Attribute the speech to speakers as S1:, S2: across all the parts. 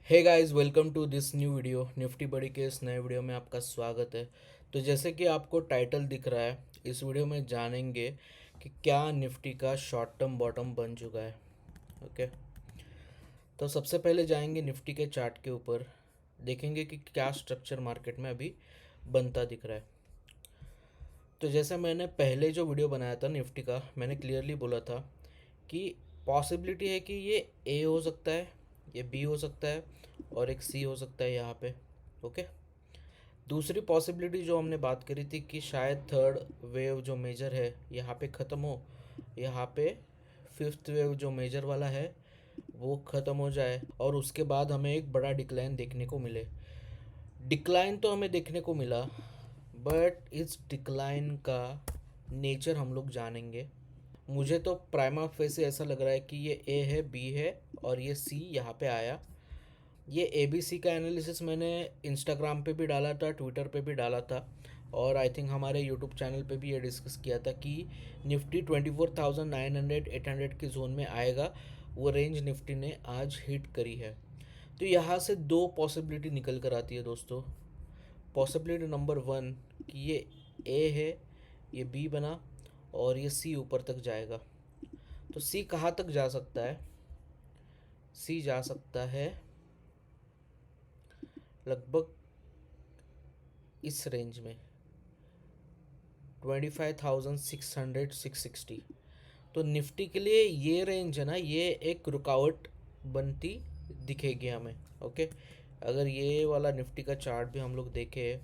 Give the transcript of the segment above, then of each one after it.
S1: Hey guys, welcome to this new video. Nifty बड़ी के इस नए वीडियो में आपका स्वागत है। तो जैसे कि आपको टाइटल दिख रहा है, इस वीडियो में जानेंगे कि क्या निफ्टी का शॉर्ट टर्म बॉटम बन चुका है। ओके, तो सबसे पहले जाएंगे निफ्टी के चार्ट के ऊपर, देखेंगे कि क्या स्ट्रक्चर मार्केट में अभी बनता दिख रहा है। तो जैसे मैंने पहले जो वीडियो बनाया था निफ्टी का, मैंने क्लियरली बोला था कि पॉसिबिलिटी है कि ये ए हो सकता है, ये बी हो सकता है और एक सी हो सकता है यहाँ पे। ओके, दूसरी पॉसिबिलिटी जो हमने बात करी थी कि शायद थर्ड वेव जो मेजर है यहाँ पे ख़त्म हो, यहाँ पे फिफ्थ वेव जो मेजर वाला है वो ख़त्म हो जाए और उसके बाद हमें एक बड़ा डिक्लाइन देखने को मिले। डिक्लाइन तो हमें देखने को मिला, बट इस डिक्लाइन का नेचर हम लोग जानेंगे। मुझे तो प्राइमा फेस ऐसा लग रहा है कि ये ए है, बी है और ये सी यहाँ पे आया। ये ए बी सी का एनालिसिस मैंने इंस्टाग्राम पे भी डाला था, ट्विटर पे भी डाला था और आई थिंक हमारे यूट्यूब चैनल पे भी ये डिस्कस किया था कि निफ्टी 24,900 800 के जोन में आएगा। वो रेंज निफ्टी ने आज हिट करी है। तो यहाँ से दो पॉसिबिलिटी निकल कर आती है दोस्तों। पॉसिबिलिटी नंबर वन कि ये ए है, ये बी बना और ये सी ऊपर तक जाएगा। तो सी कहाँ तक जा सकता है? सी जा सकता है लगभग इस रेंज में 25,600 660। तो निफ्टी के लिए ये रेंज है ना, ये एक रुकावट बनती दिखेगी हमें। ओके, अगर ये वाला निफ्टी का चार्ट भी हम लोग देखें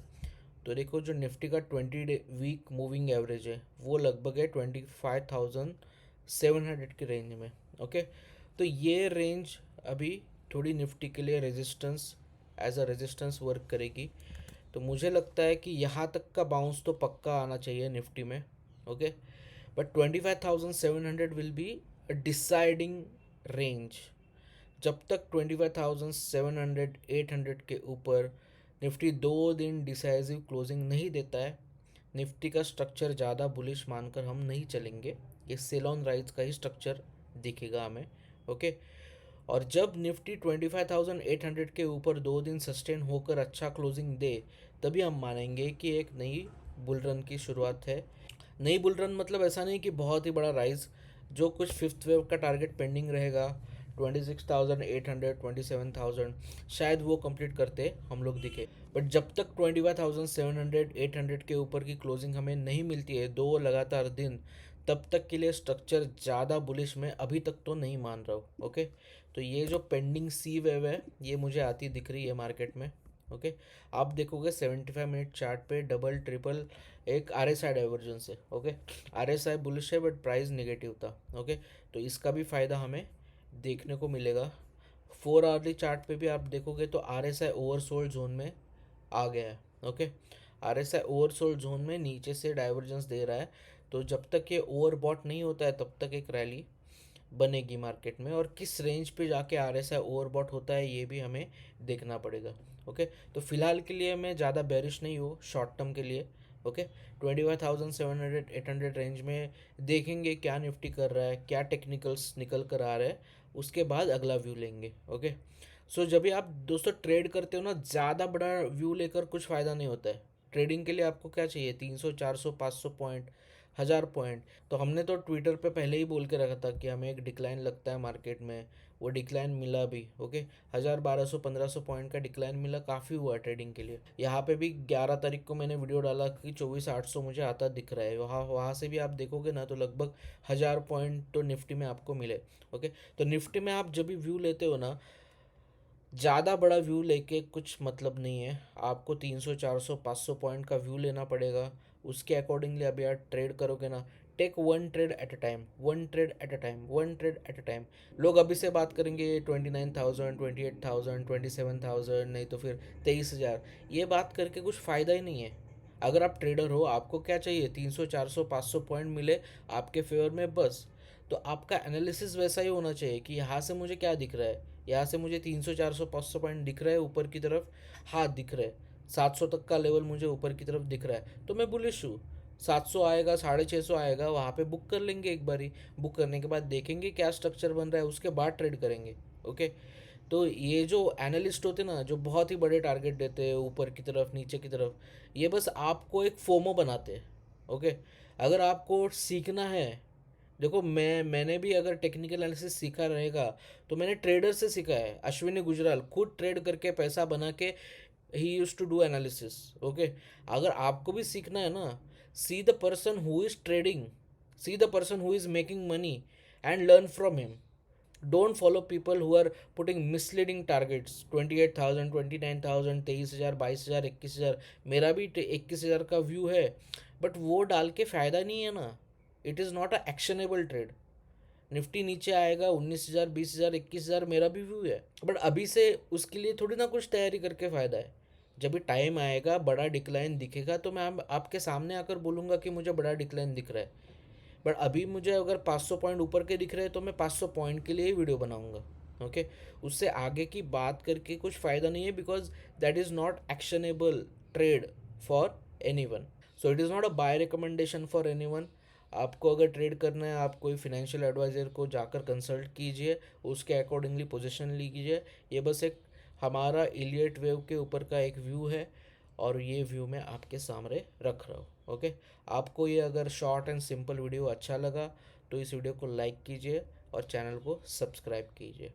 S1: तो देखो, जो निफ्टी का 20 वीक मूविंग एवरेज है वो लगभग है 25,700 के रेंज में। ओके, तो ये रेंज अभी थोड़ी निफ्टी के लिए resistance, as a resistance work करेगी। तो मुझे लगता है कि यहाँ तक का बाउंस तो पक्का आना चाहिए निफ्टी में। Okay, but 25,700 will be a deciding range. जब तक 25,700 800 के ऊपर निफ्टी 2 दिन डिसाइसिव क्लोजिंग नहीं देता है, निफ्टी का स्ट्रक्चर ज़्यादा बुलिश मानकर हम नहीं चलेंगे। ये सेल ऑन राइज का ही स्ट्रक्चर दिखेगा हमें। ओके, और जब निफ्टी 25,800 के ऊपर 2 दिन सस्टेन होकर अच्छा क्लोजिंग दे, तभी हम मानेंगे कि एक नई बुल रन की शुरुआत है। नई बुल रन मतलब ऐसा नहीं कि बहुत ही बड़ा राइज। जो कुछ फिफ्थ वेव का टारगेट पेंडिंग रहेगा 26,800 27,000, शायद वो कंप्लीट करते हम लोग दिखे। बट जब तक 25,700 800 के ऊपर की क्लोजिंग हमें नहीं मिलती है 2 लगातार दिन, तब तक के लिए स्ट्रक्चर ज़्यादा बुलिश में अभी तक तो नहीं मान रहा हूँ। ओके, तो ये जो पेंडिंग सी वेव है ये मुझे आती दिख रही है मार्केट में। ओके, आप देखोगे 75 मिनट चार्ट पे डबल ट्रिपल एक आर एस आई डाइवर्जेंस है। Okay, R S I bullish है बट प्राइस निगेटिव था। ओके, तो इसका भी फ़ायदा हमें देखने को मिलेगा। 4 आवरली चार्ट पे भी आप देखोगे तो R S I oversold zone में आ गया है। Okay, R S I oversold zone में नीचे से डाइवर्जेंस दे रहा है। तो जब तक ये ओवरबॉट नहीं होता है तब तक एक रैली बनेगी मार्केट में, और किस रेंज पे जाके आर एस आई ओवरबॉट होता है ये भी हमें देखना पड़ेगा। ओके, तो फिलहाल के लिए मैं ज़्यादा बेरिश नहीं हूँ शॉर्ट टर्म के लिए। ओके, 25,700 800 रेंज में देखेंगे क्या निफ्टी कर रहा है, क्या टेक्निकल्स निकल कर आ रहा है, उसके बाद अगला व्यू लेंगे। ओके, सो जब भी आप दोस्तों ट्रेड करते हो ना, ज़्यादा बड़ा व्यू लेकर कुछ फ़ायदा नहीं होता है। ट्रेडिंग के लिए आपको क्या चाहिए? 300 400 500 पॉइंट, 1000 पॉइंट। तो हमने तो ट्विटर पे पहले ही बोल के रखा था कि हमें एक डिक्लाइन लगता है मार्केट में, वो डिक्लाइन मिला भी। ओके, 1000 1200 1500 पॉइंट का डिक्लाइन मिला, काफ़ी हुआ ट्रेडिंग के लिए। यहाँ पे भी 11 तारीख को मैंने वीडियो डाला कि 24,800 मुझे आता दिख रहा है। वहाँ वहाँ से भी आप देखोगे ना तो लगभग 1000 पॉइंट तो निफ्टी में आपको मिले। ओके, तो निफ्टी में आप जब भी व्यू लेते हो ना, ज़्यादा बड़ा व्यू लेके कुछ मतलब नहीं है। आपको 300 400 500 पॉइंट का व्यू लेना पड़ेगा। उसके अकॉर्डिंगली अभी आप ट्रेड करोगे ना, take one trade at a time, one trade at a time, one trade at a time. लोग अभी से बात करेंगे 29,000 28,000 27,000, नहीं तो फिर 23,000। ये बात करके कुछ फ़ायदा ही नहीं है। अगर आप ट्रेडर हो, आपको क्या चाहिए? 300 400 500 पॉइंट मिले आपके फेवर में बस। तो आपका एनालिसिस वैसा ही होना चाहिए कि यहाँ से मुझे क्या दिख रहा है। यहाँ से मुझे 300 400 500 पॉइंट दिख रहा है ऊपर की तरफ, हाथ दिख रहा है। 700 तक का लेवल मुझे ऊपर की तरफ दिख रहा है तो मैं बुलिश हूँ। 700 आएगा, 650 आएगा, वहाँ पे बुक कर लेंगे एक बारी। बुक करने के बाद देखेंगे क्या स्ट्रक्चर बन रहा है, उसके बाद ट्रेड करेंगे। ओके, तो ये जो एनालिस्ट होते हैं ना, जो बहुत ही बड़े टारगेट देते हैं ऊपर की तरफ नीचे की तरफ, ये बस आपको एक फोमो बनाते हैं। ओके, अगर आपको सीखना है, देखो मैंने भी अगर टेक्निकल एनालिसिस सीखा रहेगा तो मैंने ट्रेडर से सीखा है। अश्विनी गुजराल खुद ट्रेड करके पैसा बना के ही use to do analysis. Okay, अगर आपको भी सीखना है ना, see the person who is trading, see the person who is making money and learn from him. Don't follow people who are putting misleading targets, 28,000, 29,000, 23,000, 22,000, 21,000। मेरा भी 21,000 का व्यू है, बट वो डाल के फ़ायदा नहीं है ना। It is not a actionable trade. Nifty नीचे आएगा 19,000, 20,000, 21,000, मेरा भी व्यू है, बट अभी से उसके लिए थोड़ी ना कुछ तैयारी करके फ़ायदा है। जब भी टाइम आएगा बड़ा डिक्लाइन दिखेगा तो मैं आपके सामने आकर बोलूँगा कि मुझे बड़ा डिक्लाइन दिख रहा है। बट अभी मुझे अगर 500 पॉइंट ऊपर के दिख रहे हैं तो मैं 500 पॉइंट के लिए ही वीडियो बनाऊंगा। ओके, उससे आगे की बात करके कुछ फ़ायदा नहीं है, because that is not actionable trade for any one. So it is not a bye recommendation for any one. आपको अगर ट्रेड करना है, आप कोई फिनेंशियल एडवाइज़र को जाकर कंसल्ट कीजिए, उसके अकॉर्डिंगली पोजीशन लीजिए। ये बस एक हमारा इलियट वेव के ऊपर का एक व्यू है, और ये व्यू मैं आपके सामने रख रहा हूँ। ओके, आपको ये अगर शॉर्ट एंड सिंपल वीडियो अच्छा लगा तो इस वीडियो को लाइक कीजिए और चैनल को सब्सक्राइब कीजिए।